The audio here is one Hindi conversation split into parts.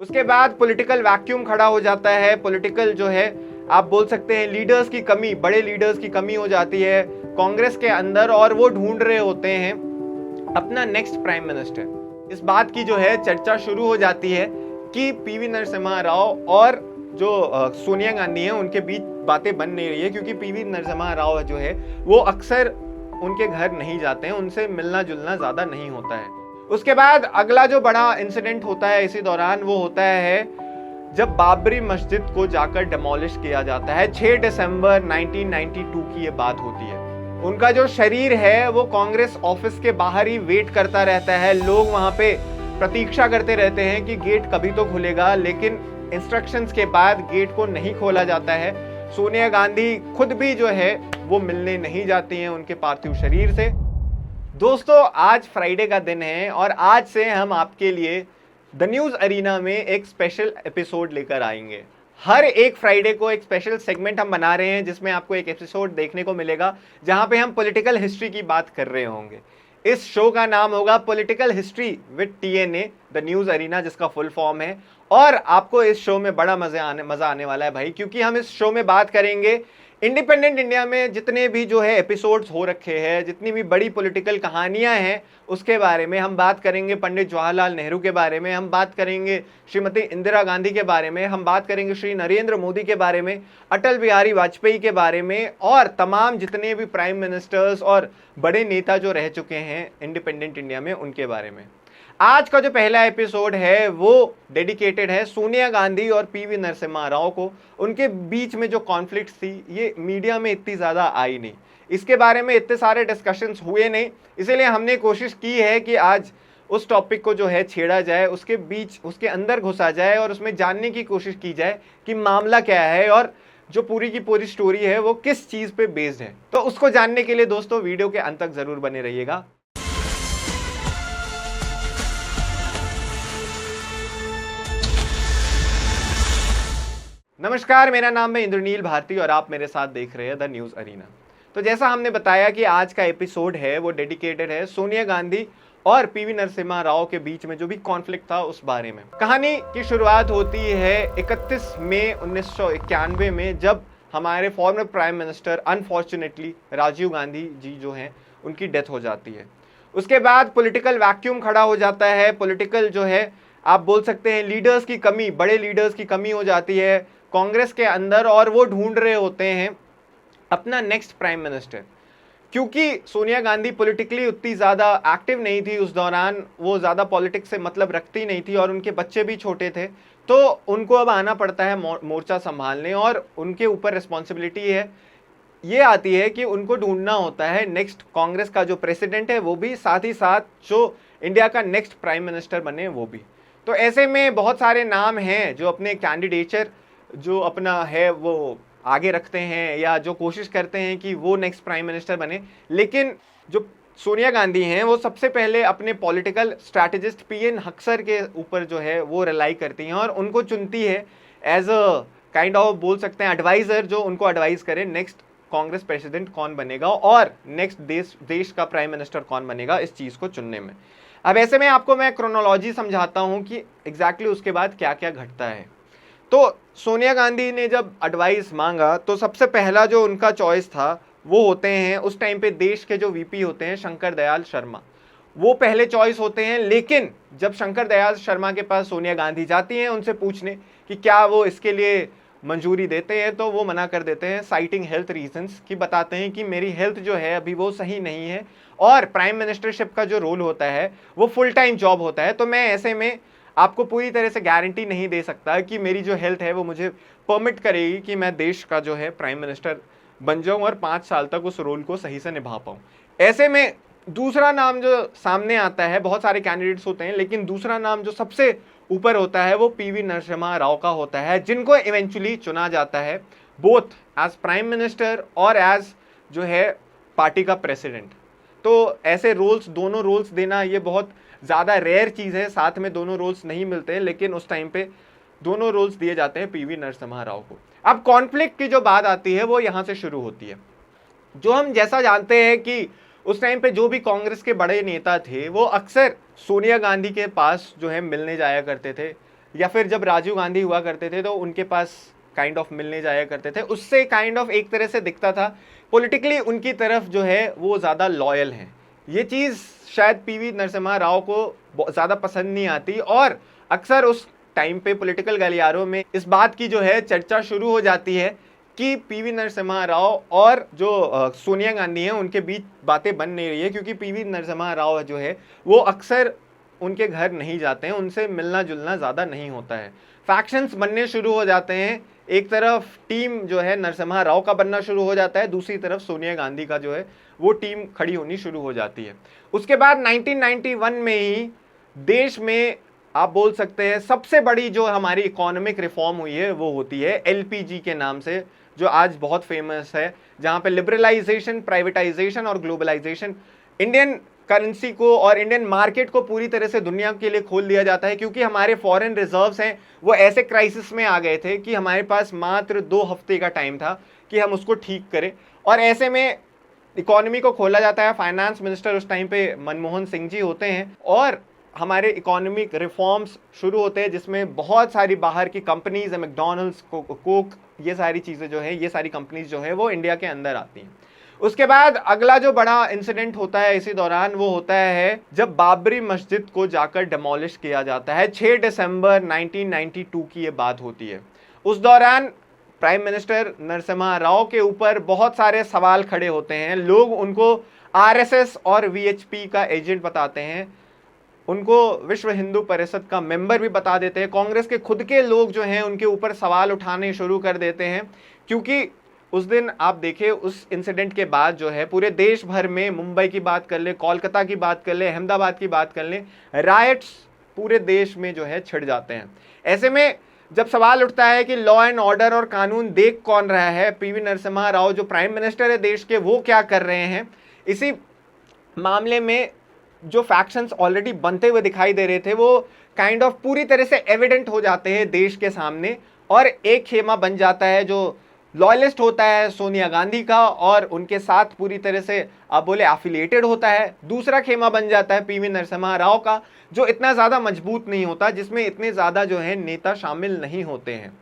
उसके बाद पॉलिटिकल वैक्यूम खड़ा हो जाता है। पॉलिटिकल जो है आप बोल सकते हैं लीडर्स की कमी, बड़े लीडर्स की कमी हो जाती है कांग्रेस के अंदर और वो ढूंढ रहे होते हैं अपना नेक्स्ट प्राइम मिनिस्टर। इस बात की जो है चर्चा शुरू हो जाती है कि पीवी नरसिम्हा राव और जो सोनिया गांधी हैं उनके बीच बातें बन नहीं रही है, क्योंकि पीवी नरसिम्हा राव जो है वो अक्सर उनके घर नहीं जाते हैं, उनसे मिलना जुलना ज्यादा नहीं होता है। उसके बाद अगला जो बड़ा इंसिडेंट होता है इसी दौरान वो होता है जब बाबरी मस्जिद को जाकर डिमोलिश किया जाता है। 6 दिसंबर 1992 की ये बात होती है। उनका जो शरीर है वो कांग्रेस ऑफिस के बाहर ही वेट करता रहता है। लोग वहां पे प्रतीक्षा करते रहते हैं कि गेट कभी तो खुलेगा, लेकिन इंस्ट्रक्शंस के बाद गेट को नहीं खोला जाता है। सोनिया गांधी खुद भी जो है वो मिलने नहीं जाती हैं उनके पार्थिव शरीर से। दोस्तों, आज फ्राइडे का दिन है और आज से हम आपके लिए द न्यूज अरीना में एक स्पेशल एपिसोड लेकर आएंगे। हर एक फ्राइडे को एक स्पेशल सेगमेंट हम बना रहे हैं जिसमें आपको एक एपिसोड देखने को मिलेगा जहां पे हम पॉलिटिकल हिस्ट्री की बात कर रहे होंगे। इस शो का नाम होगा political history with TNA the news arena, जिसका फुल फॉर्म है। और आपको इस शो में बड़ा मजा आने वाला है भाई, क्योंकि हम इस शो में बात करेंगे इंडिपेंडेंट इंडिया में जितने भी जो है एपिसोड्स हो रखे हैं, जितनी भी बड़ी पॉलिटिकल कहानियां हैं उसके बारे में हम बात करेंगे। पंडित जवाहरलाल नेहरू के बारे में हम बात करेंगे, श्रीमती इंदिरा गांधी के बारे में हम बात करेंगे, श्री नरेंद्र मोदी के बारे में, अटल बिहारी वाजपेयी के बारे में और तमाम जितने भी प्राइम मिनिस्टर्स और बड़े नेता जो रह चुके हैं इंडिपेंडेंट इंडिया में उनके बारे में। आज का जो पहला एपिसोड है वो डेडिकेटेड है सोनिया गांधी और पीवी नरसिम्हा राव को। उनके बीच में जो कॉन्फ्लिक्ट थी ये मीडिया में इतनी ज़्यादा आई नहीं, इसके बारे में इतने सारे डिस्कशंस हुए नहीं, इसीलिए हमने कोशिश की है कि आज उस टॉपिक को जो है छेड़ा जाए, उसके बीच उसके अंदर घुसा जाए और उसमें जानने की कोशिश की जाए कि मामला क्या है और जो पूरी की पूरी स्टोरी है वो किस चीज़ पे बेस्ड है। तो उसको जानने के लिए दोस्तों वीडियो के अंत तक ज़रूर बने रहिएगा। नमस्कार, मेरा नाम है इंद्रनील भारती और आप मेरे साथ देख रहे हैं द न्यूज अरीना। तो जैसा हमने बताया कि आज का एपिसोड है वो डेडिकेटेड है सोनिया गांधी और पीवी नरसिम्हा राव के बीच में जो भी कॉन्फ्लिक्ट था उस बारे में। कहानी की शुरुआत होती है 31 मई 1991 में, जब हमारे former prime minister unfortunately Rajiv Gandhi ji जो हैं उनकी डेथ हो जाती है। उसके बाद पॉलिटिकल वैक्यूम खड़ा हो जाता है। पॉलिटिकल जो है आप बोल सकते हैं लीडर्स की कमी, बड़े लीडर्स की कमी हो जाती है कांग्रेस के अंदर और वो ढूंढ रहे होते हैं अपना नेक्स्ट प्राइम मिनिस्टर। क्योंकि सोनिया गांधी पॉलिटिकली उतनी ज़्यादा एक्टिव नहीं थी उस दौरान, वो ज़्यादा पॉलिटिक्स से मतलब रखती नहीं थी और उनके बच्चे भी छोटे थे, तो उनको अब आना पड़ता है मोर्चा संभालने और उनके ऊपर रिस्पॉन्सिबिलिटी है ये आती है कि उनको ढूंढना होता है नेक्स्ट कांग्रेस का जो प्रेसिडेंट है वो भी, साथ ही साथ जो इंडिया का नेक्स्ट प्राइम मिनिस्टर बने वो भी। तो ऐसे में बहुत सारे नाम हैं जो अपने कैंडिडेचर जो अपना है वो आगे रखते हैं या जो कोशिश करते हैं कि वो नेक्स्ट प्राइम मिनिस्टर बने, लेकिन जो सोनिया गांधी हैं वो सबसे पहले अपने पॉलिटिकल स्ट्रैटेजिस्ट पीएन हक्सर के ऊपर जो है वो रिलाई करती हैं और उनको चुनती है एज अ काइंड ऑफ बोल सकते हैं एडवाइज़र, जो उनको एडवाइस करे नेक्स्ट कांग्रेस प्रेसिडेंट कौन बनेगा और नेक्स्ट देश का प्राइम मिनिस्टर कौन बनेगा इस चीज़ को चुनने में। अब ऐसे में आपको मैं क्रोनोलॉजी समझाता हूँ कि एग्जैक्टली उसके बाद क्या क्या घटता है। तो सोनिया गांधी ने जब एडवाइस मांगा तो सबसे पहला जो उनका चॉइस था वो होते हैं उस टाइम पे देश के जो वीपी होते हैं शंकर दयाल शर्मा, वो पहले चॉइस होते हैं। लेकिन जब शंकर दयाल शर्मा के पास सोनिया गांधी जाती हैं उनसे पूछने कि क्या वो इसके लिए मंजूरी देते हैं, तो वो मना कर देते हैं साइटिंग हेल्थ रीजंस, कि बताते हैं कि मेरी हेल्थ जो है अभी वो सही नहीं है और प्राइम मिनिस्टरशिप का जो रोल होता है वो फुल टाइम जॉब होता है, तो मैं ऐसे में आपको पूरी तरह से गारंटी नहीं दे सकता कि मेरी जो हेल्थ है वो मुझे परमिट करेगी कि मैं देश का जो है प्राइम मिनिस्टर बन जाऊं और 5 साल तक उस रोल को सही से निभा पाऊं। ऐसे में दूसरा नाम जो सामने आता है, बहुत सारे कैंडिडेट्स होते हैं लेकिन दूसरा नाम जो सबसे ऊपर होता है वो पीवी नरसिम्हा राव का होता है, जिनको इवेंचुअली चुना जाता है बोथ एज प्राइम मिनिस्टर और एज जो है पार्टी का प्रेसिडेंट। तो ऐसे रोल्स, दोनों रोल्स देना ये बहुत ज़्यादा रेयर चीज़ है, साथ में दोनों रोल्स नहीं मिलते हैं, लेकिन उस टाइम पे दोनों रोल्स दिए जाते हैं पीवी नरसिम्हा राव को। अब कॉन्फ्लिक्ट की जो बात आती है वो यहाँ से शुरू होती है। जो हम जैसा जानते हैं कि उस टाइम पे जो भी कांग्रेस के बड़े नेता थे वो अक्सर सोनिया गांधी के पास जो है मिलने जाया करते थे, या फिर जब राजीव गांधी हुआ करते थे तो उनके पास काइंड ऑफ मिलने जाया करते थे, उससे काइंड ऑफ एक तरह से दिखता था पॉलिटिकली उनकी तरफ जो है वो ज़्यादा लॉयल हैं। ये चीज़ शायद पीवी नरसिम्हा राव को ज़्यादा पसंद नहीं आती, और अक्सर उस टाइम पे पॉलिटिकल गलियारों में इस बात की जो है चर्चा शुरू हो जाती है कि पीवी नरसिम्हा राव और जो सोनिया गांधी हैं उनके बीच बातें बन नहीं रही है, क्योंकि पीवी नरसिम्हा राव जो है वो अक्सर उनके घर नहीं जाते हैं, उनसे मिलना जुलना ज़्यादा नहीं होता है। फैक्शंस बनने शुरू हो जाते हैं, एक तरफ टीम जो है नरसिम्हा राव का बनना शुरू हो जाता है, दूसरी तरफ सोनिया गांधी का जो है वो टीम खड़ी होनी शुरू हो जाती है। उसके बाद 1991 में ही देश में आप बोल सकते हैं सबसे बड़ी जो हमारी इकोनॉमिक रिफॉर्म हुई है वो होती है एलपीजी के नाम से, जो आज बहुत फेमस है, जहां पे लिबरलाइजेशन, प्राइवेटाइजेशन और ग्लोबलाइजेशन इंडियन करेंसी को और इंडियन मार्केट को पूरी तरह से दुनिया के लिए खोल दिया जाता है, क्योंकि हमारे फॉरेन रिजर्व्स हैं वो ऐसे क्राइसिस में आ गए थे कि हमारे पास मात्र 2 हफ्ते का टाइम था कि हम उसको ठीक करें, और ऐसे में इकोनॉमी को खोला जाता है। फाइनेंस मिनिस्टर उस टाइम पे मनमोहन सिंह जी होते हैं, और हमारे इकोनॉमिक रिफॉर्म्स शुरू होते हैं जिसमें बहुत सारी बाहर की कंपनीज, मैकडॉनल्ड्स, कोक, ये सारी चीज़ें जो है, ये सारी कंपनीज जो है वो इंडिया के अंदर आती हैं। उसके बाद अगला जो बड़ा इंसिडेंट होता है इसी दौरान वो होता है जब बाबरी मस्जिद को जाकर डिमोलिश किया जाता है। 6 दिसंबर 1992 की ये बात होती है। उस दौरान प्राइम मिनिस्टर नरसिम्हा राव के ऊपर बहुत सारे सवाल खड़े होते हैं। लोग उनको आरएसएस और वीएचपी का एजेंट बताते हैं, उनको विश्व हिंदू परिषद का मेंबर भी बता देते हैं। कांग्रेस के खुद के लोग जो हैं उनके ऊपर सवाल उठाने शुरू कर देते हैं, क्योंकि उस दिन आप देखिए उस इंसिडेंट के बाद जो है पूरे देश भर में, मुंबई की बात कर ले, कोलकाता की बात कर ले, अहमदाबाद की बात कर ले, राइट्स पूरे देश में जो है छिड़ जाते हैं। ऐसे में जब सवाल उठता है कि लॉ एंड ऑर्डर और कानून देख कौन रहा है, पीवी नरसिम्हा राव जो प्राइम मिनिस्टर है देश के वो क्या कर रहे हैं, इसी मामले में जो फैक्शंस ऑलरेडी बनते हुए दिखाई दे रहे थे वो काइंड ऑफ पूरी तरह से एविडेंट हो जाते हैं देश के सामने, और एक खेमा बन जाता है जो लॉयलिस्ट होता है सोनिया गांधी का और उनके साथ पूरी तरह से आप बोले एफिलिएटेड होता है। दूसरा खेमा बन जाता है पीवी नरसिम्हा राव का, जो इतना ज़्यादा मजबूत नहीं होता, जिसमें इतने ज़्यादा जो है नेता शामिल नहीं होते हैं।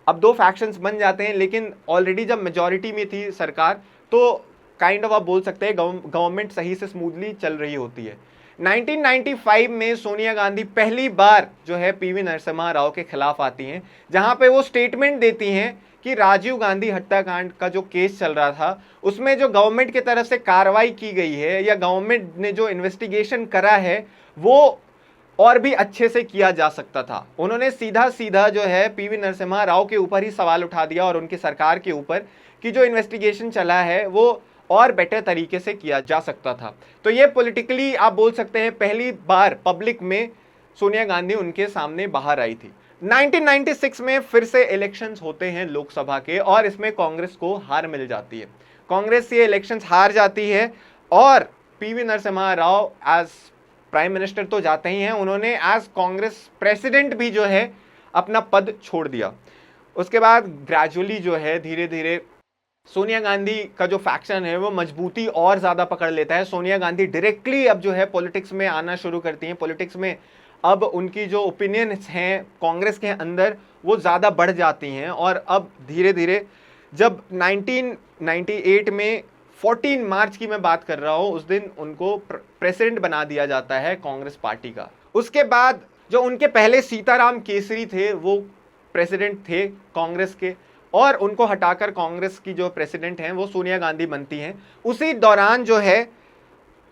अब 2 फैक्शंस बन जाते हैं, लेकिन ऑलरेडी जब मेजॉरिटी में थी सरकार तो काइंड ऑफ आप बोल सकते हैं गवर्नमेंट सही से स्मूथली चल रही होती है। 1995 में सोनिया गांधी पहली बार जो है पीवी नरसिम्हा राव के खिलाफ आती हैं, जहां पे वो स्टेटमेंट देती हैं कि राजीव गांधी हत्याकांड का जो केस चल रहा था उसमें जो गवर्नमेंट की तरफ से कार्रवाई की गई है या गवर्नमेंट ने जो इन्वेस्टिगेशन करा है वो और भी अच्छे से किया जा सकता था। उन्होंने सीधा सीधा जो है पीवी नरसिम्हा राव के ऊपर ही सवाल उठा दिया और उनकी सरकार के ऊपर कि जो इन्वेस्टिगेशन चला है वो और बेटर तरीके से किया जा सकता था। तो ये पॉलिटिकली आप बोल सकते हैं पहली बार पब्लिक में सोनिया गांधी उनके सामने बाहर आई थी। 1996 में फिर से इलेक्शंस होते हैं लोकसभा के, और इसमें कांग्रेस को हार मिल जाती है। कांग्रेस ये इलेक्शंस हार जाती है और PV Narasimha Rao as prime minister तो जाते ही हैं, उन्होंने एज कांग्रेस प्रेसिडेंट भी जो है अपना पद छोड़ दिया। उसके बाद ग्रेजुअली जो है धीरे धीरे सोनिया गांधी का जो फैक्शन है वो मजबूती और ज़्यादा पकड़ लेता है। सोनिया गांधी डायरेक्टली अब जो है पॉलिटिक्स में आना शुरू करती हैं। पॉलिटिक्स में अब उनकी जो ओपिनियंस हैं कांग्रेस के अंदर वो ज़्यादा बढ़ जाती हैं, और अब धीरे धीरे जब 1998 में 14 मार्च की मैं बात कर रहा हूँ, उस दिन उनको प्रेसिडेंट बना दिया जाता है कांग्रेस पार्टी का। उसके बाद जो उनके पहले सीताराम केसरी थे वो प्रेसिडेंट थे कांग्रेस के, और उनको हटाकर कांग्रेस की जो प्रेसिडेंट हैं वो सोनिया गांधी बनती हैं। उसी दौरान जो है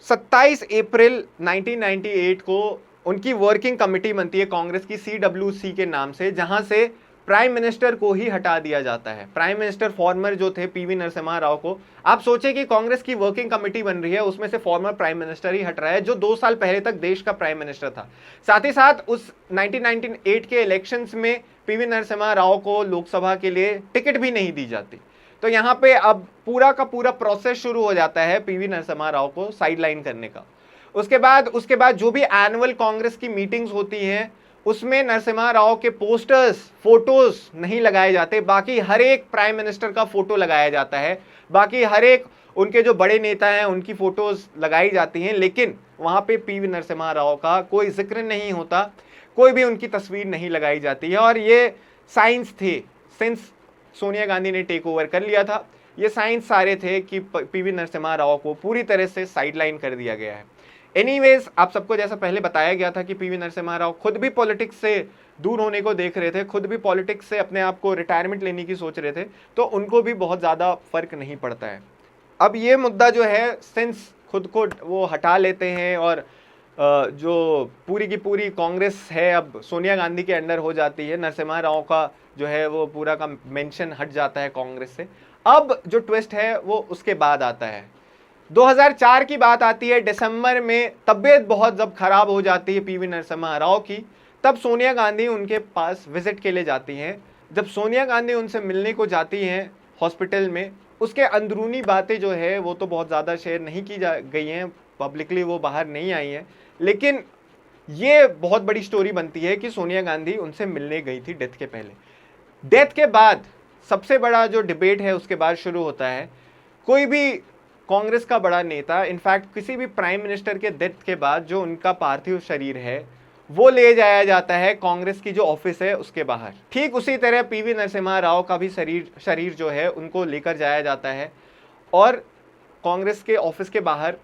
27 अप्रैल 1998 को उनकी वर्किंग कमेटी बनती है कांग्रेस की CWC के नाम से, जहां से प्राइम मिनिस्टर को ही हटा दिया जाता है। प्राइम मिनिस्टर फॉर्मर जो थे पीवी नरसिम्हा राव को, आप सोचे कि कांग्रेस की वर्किंग कमेटी बन रही है उसमें से फॉर्मर प्राइम मिनिस्टर ही हट रहा है जो 2 साल पहले तक देश का प्राइम मिनिस्टर था। साथ ही साथ उस 1998 के इलेक्शंस में पीवी नरसिम्हा राव को लोकसभा के लिए टिकट भी नहीं दी जाती। तो यहाँ पे अब पूरा का पूरा प्रोसेस शुरू हो जाता है पीवी नरसिम्हा राव को साइडलाइन करने का। उसके बाद जो भी एनुअल कांग्रेस की मीटिंग्स होती हैं उसमें नरसिम्हा राव के पोस्टर्स, फोटोज नहीं लगाए जाते, बाकी हर एक प्राइम मिनिस्टर का फोटो लगाया जाता है, बाकी हर एक उनके जो बड़े नेता हैं उनकी फोटोज लगाई जाती हैं, लेकिन वहां पे पीवी नरसिम्हा राव का कोई जिक्र नहीं होता। कोई भी उनकी तस्वीर नहीं लगाई जाती है। और ये साइंस थे, सिंस सोनिया गांधी ने टेक ओवर कर लिया था, ये साइंस सारे थे कि पीवी नरसिम्हा राव को पूरी तरह से साइडलाइन कर दिया गया है। एनीवेज, आप सबको जैसा पहले बताया गया था कि पीवी नरसिम्हा राव खुद भी पॉलिटिक्स से दूर होने को देख रहे थे, खुद भी पॉलिटिक्स से अपने आप को रिटायरमेंट लेने की सोच रहे थे, तो उनको भी बहुत ज़्यादा फर्क नहीं पड़ता है। अब ये मुद्दा जो है, सिंस खुद को वो हटा लेते हैं और जो पूरी की पूरी कांग्रेस है अब सोनिया गांधी के अंडर हो जाती है, नरसिम्हा राव का जो है वो पूरा का मेंशन हट जाता है कांग्रेस से। अब जो ट्विस्ट है वो उसके बाद आता है, 2004 की बात आती है। दिसंबर में तबीयत बहुत जब खराब हो जाती है पीवी नरसिम्हा राव की, तब सोनिया गांधी उनके पास विजिट के लिए जाती हैं। जब सोनिया गांधी उनसे मिलने को जाती हैं हॉस्पिटल में, उसके अंदरूनी बातें जो है वो तो बहुत ज़्यादा शेयर नहीं की गई हैं, पब्लिकली वो बाहर नहीं आई हैं, लेकिन ये बहुत बड़ी स्टोरी बनती है कि सोनिया गांधी उनसे मिलने गई थी डेथ के पहले। डेथ के बाद सबसे बड़ा जो डिबेट है उसके बाद शुरू होता है। कोई भी कांग्रेस का बड़ा नेता, इनफैक्ट किसी भी प्राइम मिनिस्टर के डेथ के बाद जो उनका पार्थिव शरीर है वो ले जाया जाता है कांग्रेस की जो ऑफिस है उसके बाहर। ठीक उसी तरह पीवी नरसिम्हा राव का भी शरीर जो है उनको लेकर जाया जाता है और कांग्रेस के ऑफिस के बाहर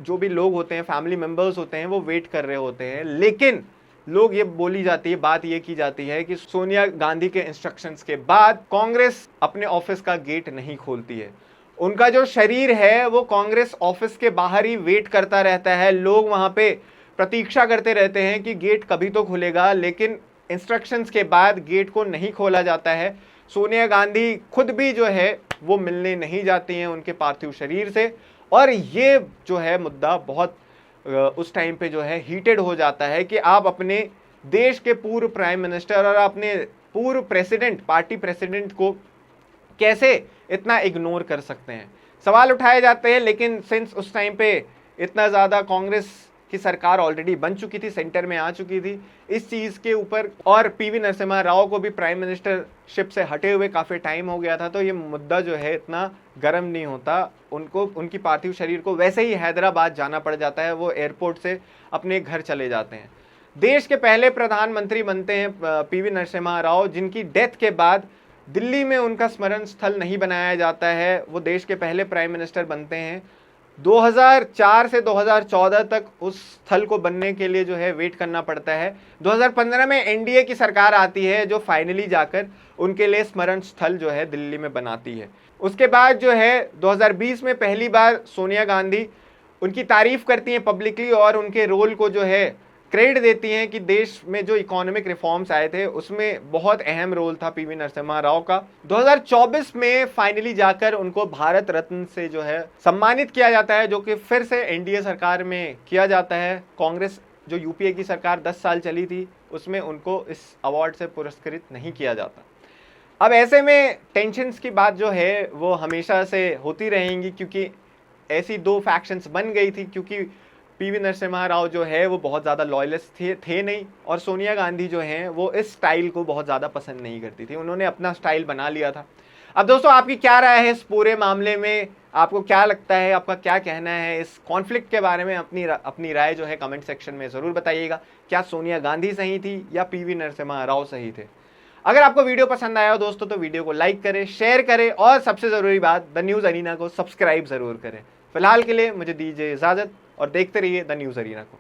जो भी लोग होते हैं, फैमिली मेंबर्स होते हैं, वो वेट कर रहे होते हैं। लेकिन लोग ये बोली जाती है, बात ये की जाती है कि सोनिया गांधी के इंस्ट्रक्शंस के बाद कांग्रेस अपने ऑफिस का गेट नहीं खोलती है। उनका जो शरीर है वो कांग्रेस ऑफिस के बाहर ही वेट करता रहता है। लोग वहां पे प्रतीक्षा करते रहते हैं कि गेट कभी तो खुलेगा, लेकिन इंस्ट्रक्शंस के बाद गेट को नहीं खोला जाता है। सोनिया गांधी खुद भी जो है वो मिलने नहीं जाती हैं उनके पार्थिव शरीर से, और ये जो है मुद्दा बहुत उस टाइम पे जो है हीटेड हो जाता है कि आप अपने देश के पूर्व प्राइम मिनिस्टर और अपने पूर्व प्रेसिडेंट, पार्टी प्रेसिडेंट को कैसे इतना इग्नोर कर सकते हैं। सवाल उठाए जाते हैं, लेकिन सिंस उस टाइम पे इतना ज़्यादा कांग्रेस की सरकार ऑलरेडी बन चुकी थी, सेंटर में आ चुकी थी इस चीज़ के ऊपर, और पीवी नरसिम्हा राव को भी प्राइम मिनिस्टरशिप से हटे हुए काफ़ी टाइम हो गया था, तो ये मुद्दा जो है इतना गर्म नहीं होता। उनको उनकी पार्थिव शरीर को वैसे ही हैदराबाद जाना पड़ जाता है, वो एयरपोर्ट से अपने घर चले जाते हैं। देश के पहले प्रधानमंत्री बनते हैं पीवी नरसिम्हा राव, जिनकी डेथ के बाद दिल्ली में उनका स्मरण स्थल नहीं बनाया जाता है। वो देश के पहले प्राइम मिनिस्टर बनते हैं। 2004 से 2014 तक उस स्थल को बनने के लिए जो है वेट करना पड़ता है। 2015 में एनडीए की सरकार आती है जो फाइनली जाकर उनके लिए स्मरण स्थल जो है दिल्ली में बनाती है। उसके बाद जो है 2020 में पहली बार सोनिया गांधी उनकी तारीफ करती हैं पब्लिकली और उनके रोल को जो है क्रेडिट देती हैं कि देश में जो इकोनॉमिक रिफॉर्म्स आए थे उसमें बहुत अहम रोल था पीवी नरसिम्हा राव का। 2024 में फाइनली जाकर उनको भारत रत्न से जो है सम्मानित किया जाता है, जो कि फिर से एनडीए सरकार में किया जाता है। कांग्रेस जो यूपीए की सरकार 10 साल चली थी उसमें उनको इस अवार्ड से पुरस्कृत नहीं किया जाता। अब ऐसे में टेंशन्स की बात जो है वो हमेशा से होती रहेंगी, क्योंकि ऐसी दो फैक्शंस बन गई थी, क्योंकि पीवी नरसिम्हा राव जो है वो बहुत ज़्यादा लॉयलिस्ट थे नहीं, और सोनिया गांधी जो हैं वो इस स्टाइल को बहुत ज़्यादा पसंद नहीं करती थी। उन्होंने अपना स्टाइल बना लिया था। अब दोस्तों, आपकी क्या राय है इस पूरे मामले में? आपको क्या लगता है, आपका क्या कहना है इस कॉन्फ्लिक्ट के बारे में? अपनी राय जो है कमेंट सेक्शन में ज़रूर बताइएगा। क्या सोनिया गांधी सही थी या पीवी नरसिम्हा राव सही थे? अगर आपको वीडियो पसंद आया हो दोस्तों तो वीडियो को लाइक करें, शेयर करें, और सबसे ज़रूरी बात, द न्यूज़ अरीना को सब्सक्राइब ज़रूर करें। फिलहाल के लिए मुझे दीजिए इजाज़त और देखते रहिए द न्यूज़ अरीना को।